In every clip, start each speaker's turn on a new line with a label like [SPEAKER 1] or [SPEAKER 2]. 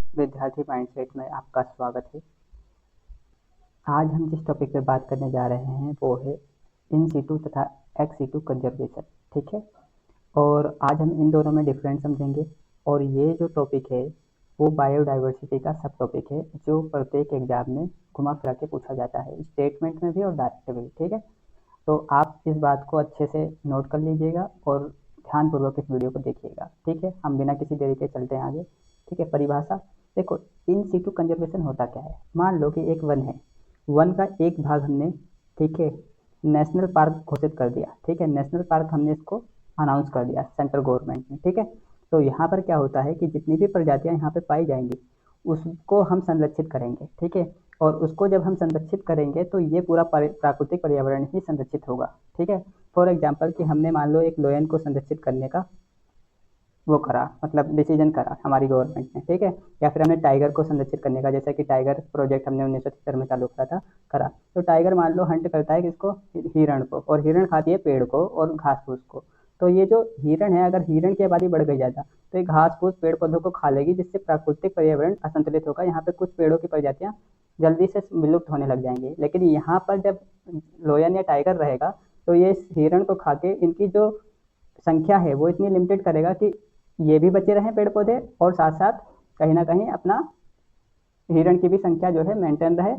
[SPEAKER 1] विद्यार्थी माइंडसेट में आपका स्वागत है। आज हम जिस टॉपिक पे बात करने जा रहे हैं वो है इन सीटू तथा एक्स सीटू कंजर्वेशन। ठीक है, और आज हम इन दोनों में डिफरेंस समझेंगे। और ये जो टॉपिक है वो बायोडाइवर्सिटी का सब टॉपिक है, जो प्रत्येक एग्जाम में घुमा फिरा के पूछा जाता है, स्टेटमेंट में भी और डायरेक्ट में भी। ठीक है, तो आप इस बात को अच्छे से नोट कर लीजिएगा और ध्यानपूर्वक इस वीडियो को देखिएगा। ठीक है, हम बिना किसी देरी के चलते हैं आगे। ठीक है, परिभाषा देखो, इन सीटू कंजर्वेशन होता क्या है। मान लो कि एक वन है, वन का एक भाग हमने, ठीक है, नेशनल पार्क घोषित कर दिया। ठीक है, नेशनल पार्क हमने इसको अनाउंस कर दिया सेंट्रल गवर्नमेंट ने। ठीक है, तो यहाँ पर क्या होता है कि जितनी भी प्रजातियाँ यहाँ पे पाई जाएंगी उसको हम संरक्षित करेंगे। ठीक है, और उसको जब हम संरक्षित करेंगे तो ये पूरा प्राकृतिक पर्यावरण ही संरक्षित होगा। ठीक है, फॉर एग्जाम्पल कि हमने मान लो एक लोयन को संरक्षित करने का वो करा, मतलब डिसीजन करा हमारी गवर्नमेंट ने। ठीक है, या फिर हमने टाइगर को संरक्षित करने का, जैसे कि टाइगर प्रोजेक्ट हमने 1970 में चालू करा था, करा। तो टाइगर मान लो हंट करता है किसको, हिरण को, और हिरण खाती है पेड़ को और घास फूस को। तो ये जो हिरण है, अगर हिरण की आबादी बढ़ गई ज़्यादा तो ये घास फूस पेड़ पौधों को खा लेगी, जिससे प्राकृतिक पर्यावरण असंतुलित होगा। यहाँ पे कुछ पेड़ों की प्रजातियाँ जल्दी से विलुप्त होने लग जाएंगी। लेकिन यहाँ पर जब लोयन या टाइगर रहेगा तो ये हिरण को खा के इनकी जो संख्या है वो इतनी लिमिटेड करेगा कि ये भी बचे रहें पेड़ पौधे, और साथ साथ कहीं ना कहीं अपना हिरण की भी संख्या जो है मेंटेन रहे,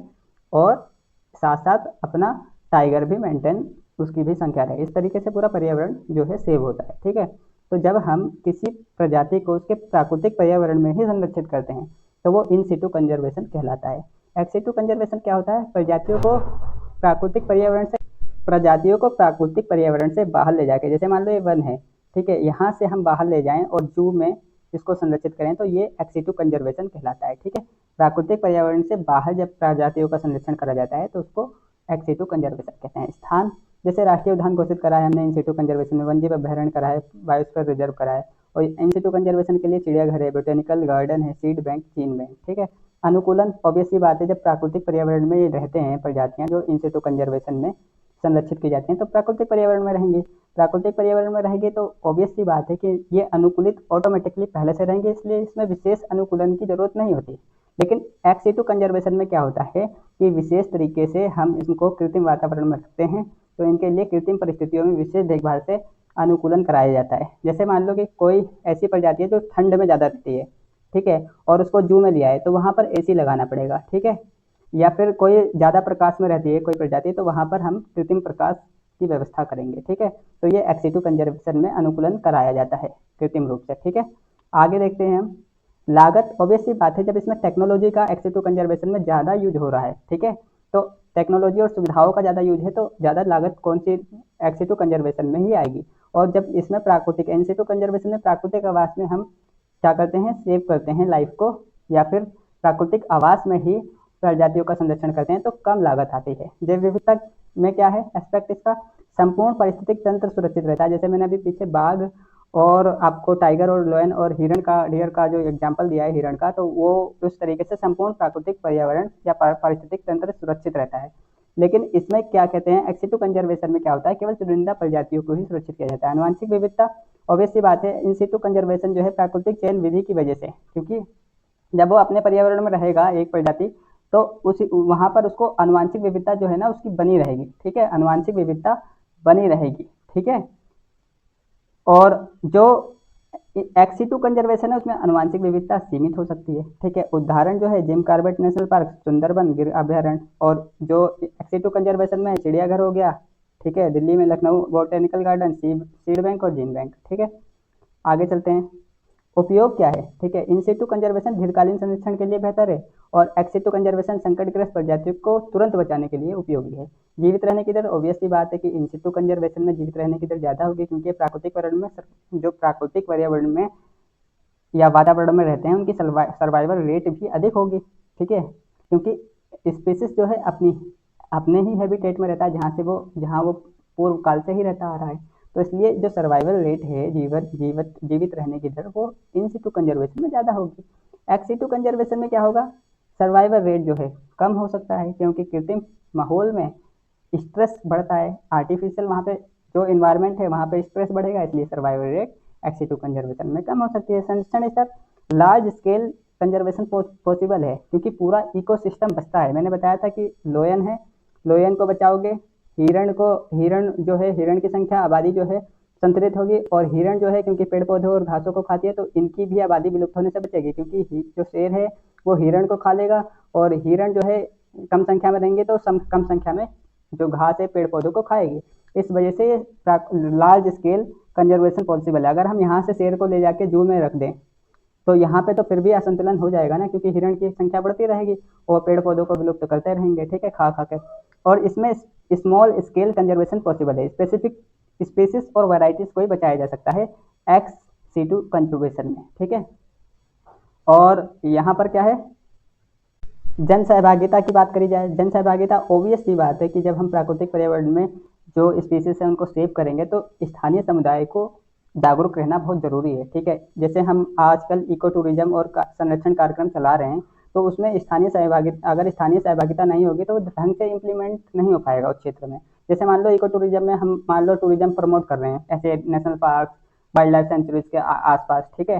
[SPEAKER 1] और साथ साथ अपना टाइगर भी मेंटेन, उसकी भी संख्या रहे। इस तरीके से पूरा पर्यावरण जो है सेव होता है। ठीक है, तो जब हम किसी प्रजाति को उसके प्राकृतिक पर्यावरण में ही संरक्षित करते हैं तो वो इन सिटू कंजर्वेशन कहलाता है। एक्स सिटू कंजर्वेशन क्या होता है, प्रजातियों को प्राकृतिक पर्यावरण से बाहर ले जाके, जैसे मान लो ये वन है, ठीक है, यहाँ से हम बाहर ले जाएं और जू में इसको संरक्षित करें तो ये एक्सिटू कंजर्वेशन कहलाता है। ठीक है, प्राकृतिक पर्यावरण से बाहर जब प्रजातियों का संरक्षण करा जाता है तो उसको एक्सिटू कंजर्वेशन कहते हैं। स्थान, जैसे राष्ट्रीय उद्यान घोषित करा है हमने इन सिटू कंजर्वेशन में, वन्यजीव अभ्यारण्य करा है, बायोस्फीयर रिजर्व करा है, और इन सिटू कंजर्वेशन के लिए चिड़ियाघर है, बोटेनिकल गार्डन है, सीड बैंक, जीन बैंक। ठीक है, अनुकूलन, ऑब्वियस सी बात है, जब प्राकृतिक पर्यावरण में रहते हैं प्रजातियां जो इन सिटू कंजर्वेशन में संरक्षित की जाती हैं तो प्राकृतिक पर्यावरण में रहेंगे। प्राकृतिक पर्यावरण में रहेंगे तो ऑब्वियस सी बात है कि ये अनुकूलित ऑटोमेटिकली पहले से रहेंगे, इसलिए इसमें विशेष अनुकूलन की जरूरत नहीं होती। लेकिन एक्स सीटू कंजर्वेशन में क्या होता है कि विशेष तरीके से हम इनको कृत्रिम वातावरण में रखते हैं, तो इनके लिए कृत्रिम परिस्थितियों में विशेष देखभाल से अनुकूलन कराया जाता है। जैसे मान लो कि कोई ऐसी प्रजाति है जो ठंड में ज़्यादा रहती है, ठीक है, और उसको जू में लिया है तो वहाँ पर एसी लगाना पड़ेगा। ठीक है, या फिर कोई ज़्यादा प्रकाश में रहती है कोई प्रजाति, तो वहाँ पर हम कृत्रिम प्रकाश की व्यवस्था करेंगे। ठीक है, तो ये एक्सिटू कंजर्वेशन में अनुकूलन कराया जाता है कृत्रिम रूप से। ठीक है, आगे देखते हैं हम। लागत, ऑब्वियस सी बात है, जब इसमें टेक्नोलॉजी का एक्सिटू कंजर्वेशन में ज़्यादा यूज हो रहा है, ठीक है, तो टेक्नोलॉजी और सुविधाओं का ज़्यादा यूज है तो ज़्यादा लागत कौन सी, एक्सिटू कंजर्वेशन में ही आएगी। और जब इसमें प्राकृतिक इंसिटू कंजर्वेशन में प्राकृतिक आवास में हम क्या करते हैं, सेव करते हैं लाइफ को, या फिर प्राकृतिक आवास में ही प्रजातियों का संरक्षण करते हैं तो कम लागत आती है। जैव विविधता में क्या है एस्पेक्ट इसका, संपूर्ण पारिस्थितिक तंत्र सुरक्षित रहता है। जैसे मैंने अभी पीछे बाघ और आपको टाइगर और लोयन और हिरण का, डियर का जो एग्जाम्पल दिया है हिरण का, तो वो उस तरीके से संपूर्ण प्राकृतिक पर्यावरण या पारिस्थितिक तंत्र सुरक्षित रहता है। लेकिन इसमें क्या कहते हैं, एक्सिटू कंजर्वेशन में क्या होता है, केवल चुनिंदा प्रजातियों को ही सुरक्षित किया जाता है। आनुवंशिक विविधता, ऑब्वियस सी बात है, इन सिटू कंजर्वेशन जो है प्राकृतिक चयन विधि की वजह से, क्योंकि जब वो अपने पर्यावरण में रहेगा एक प्रजाति तो उसी वहां पर उसको आनुवांशिक विविधता जो है ना उसकी बनी रहेगी। ठीक है, आनुवांशिक विविधता बनी रहेगी। ठीक है, और जो एक्सिटू कंजर्वेशन है उसमें आनुवांशिक विविधता सीमित हो सकती है। ठीक है, उदाहरण जो है Jim Corbett national park, Sundarban गिर अभ्यारण्य, और जो एक्सिटू कंजर्वेशन में चिड़ियाघर हो गया, ठीक है, दिल्ली में Lucknow botanical garden, seed bank और जीन बैंक। ठीक है, आगे चलते हैं। उपयोग क्या है, ठीक है, इन सिटू कंजर्वेशन दीर्घकालीन संरक्षण के लिए बेहतर है, और एक्स सिटू कंजर्वेशन संकटग्रस्त प्रजातियों को तुरंत बचाने के लिए उपयोगी है। जीवित रहने की दर, ऑब्वियसली बात है कि इन सिटू कंजर्वेशन में जीवित रहने की दर ज़्यादा होगी, क्योंकि प्राकृतिक पर्यावरण में, जो प्राकृतिक पर्यावरण में या वातावरण में रहते हैं उनकी सर्वाइवल रेट भी अधिक होगी। ठीक है, क्योंकि स्पीसीज जो है अपनी अपने ही हैबिटेट में रहता है, जहाँ वो पूर्व काल से ही रहता आ रहा है, तो इसलिए जो सर्वाइवल रेट है, जीवित रहने की दर, वो इन सिटू कंजर्वेशन में ज़्यादा होगी। एक्स सिटू कंजर्वेशन में क्या होगा, सर्वाइवल रेट जो है कम हो सकता है, क्योंकि कृत्रिम माहौल में स्ट्रेस बढ़ता है, आर्टिफिशियल वहाँ पे जो इन्वायरमेंट है वहाँ पे स्ट्रेस बढ़ेगा, इसलिए survival rate ex situ conservation में कम हो सकती है। संरक्षण स्तर, लार्ज स्केल कंजर्वेशन पॉसिबल है, क्योंकि पूरा इकोसिस्टम बचता है। मैंने बताया था कि लोयन है, लोयन को बचाओगे, हिरण जो है, हिरण की संख्या, आबादी जो है संतुलित होगी, और हिरण जो है क्योंकि पेड़ पौधे और घासों को खाती है तो इनकी भी आबादी विलुप्त होने से बचेगी, क्योंकि जो शेर है वो हिरण को खा लेगा, और हिरण जो है कम संख्या में रहेंगे तो कम संख्या में जो घास है पेड़ पौधों को खाएगी। इस वजह से लार्ज स्केल कंजर्वेशन पॉसिबल है। अगर हम यहाँ से शेर को ले जाके जू में रख दें तो यहाँ पे तो फिर भी असंतुलन हो जाएगा ना, क्योंकि हिरण की संख्या बढ़ती रहेगी और पेड़ पौधों को विलुप्त करते रहेंगे, ठीक है, खा खा के। और इसमें स्मॉल स्केल कंजर्वेशन पॉसिबल है, स्पेसिफिक स्पीसीज और वैरायटीज को ही बचाया जा सकता है एक्स सीटू कंजर्वेशन में, ठीक है। और यहाँ पर क्या है, जन सहभागिता की बात करी जाए। जन सहभागिता ऑब्वियस सी बात है कि जब हम प्राकृतिक पर्यावरण में जो स्पीसीज है उनको सेव करेंगे तो स्थानीय समुदाय को जागरूक रहना बहुत जरूरी है, ठीक है। जैसे हम आजकल इको टूरिज्म और संरक्षण कार्यक्रम चला रहे हैं, तो उसमें अगर स्थानीय सहभागिता नहीं होगी तो ढंग से इम्प्लीमेंट नहीं हो पाएगा उस क्षेत्र में। जैसे मान लो इको टूरिज्म में हम मान लो टूरिज्म प्रमोट कर रहे हैं ऐसे national park, wild life sanctuaries के आसपास, ठीक है।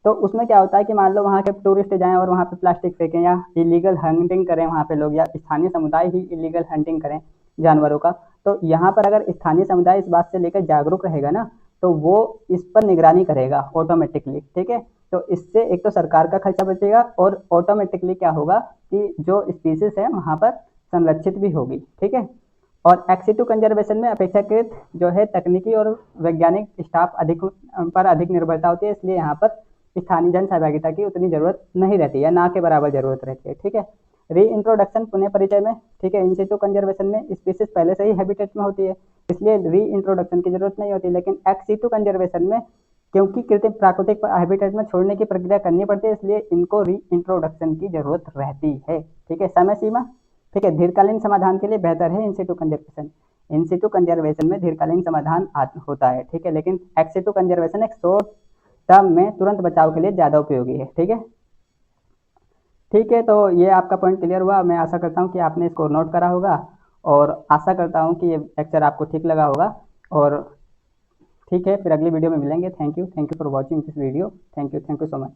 [SPEAKER 1] तो उसमें क्या होता है कि मान लो वहाँ के टूरिस्ट जाएं और वहाँ पे प्लास्टिक फेंकें या इलीगल हंटिंग करें वहाँ पे लोग, या स्थानीय समुदाय ही इलीगल हंटिंग करें जानवरों का। तो यहाँ पर अगर स्थानीय समुदाय इस बात से लेकर जागरूक रहेगा ना तो वो इस पर निगरानी करेगा ऑटोमेटिकली, ठीक है। तो इससे एक तो सरकार का खर्चा बचेगा और ऑटोमेटिकली क्या होगा कि जो स्पीसीज है वहाँ पर संरक्षित भी होगी, ठीक है। और एक्सिटू कंजर्वेशन में अपेक्षाकृत जो है तकनीकी और वैज्ञानिक स्टाफ अधिक निर्भरता होती है, इसलिए यहाँ पर स्थानीय जन सहभागिता की उतनी जरूरत नहीं रहती है, ना के बराबर जरूरत रहती है, ठीक है। री इंट्रोडक्शन पुनः परिचय में, ठीक है, इन सिटू कंजर्वेशन में स्पीसीज पहले से ही हैबिटेट में होती है, इसलिए री इंट्रोडक्शन की जरूरत नहीं होती। लेकिन एक्स सिटू कंजर्वेशन में क्योंकि कृत्रिम प्राकृतिक हैबिटेट में छोड़ने की प्रक्रिया करनी पड़ती है, इसलिए इनको री इंट्रोडक्शन की जरूरत रहती है, ठीक है। समय सीमा, ठीक है, दीर्घकालीन समाधान के लिए बेहतर है इन सिटू कंजर्वेशन। इन सिटू कंजर्वेशन में दीर्घकालीन समाधान होता है, ठीक है, लेकिन एक्स सिटू कंजर्वेशन एक शॉर्ट टर्म में तुरंत बचाव के लिए ज़्यादा उपयोगी है, ठीक है। ठीक है, तो ये आपका पॉइंट क्लियर हुआ। मैं आशा करता हूँ कि आपने इसको नोट करा होगा, और आशा करता हूँ कि ये लेक्चर आपको ठीक लगा होगा। और ठीक है, फिर अगली वीडियो में मिलेंगे। Thank you for watching this video. Thank you so much.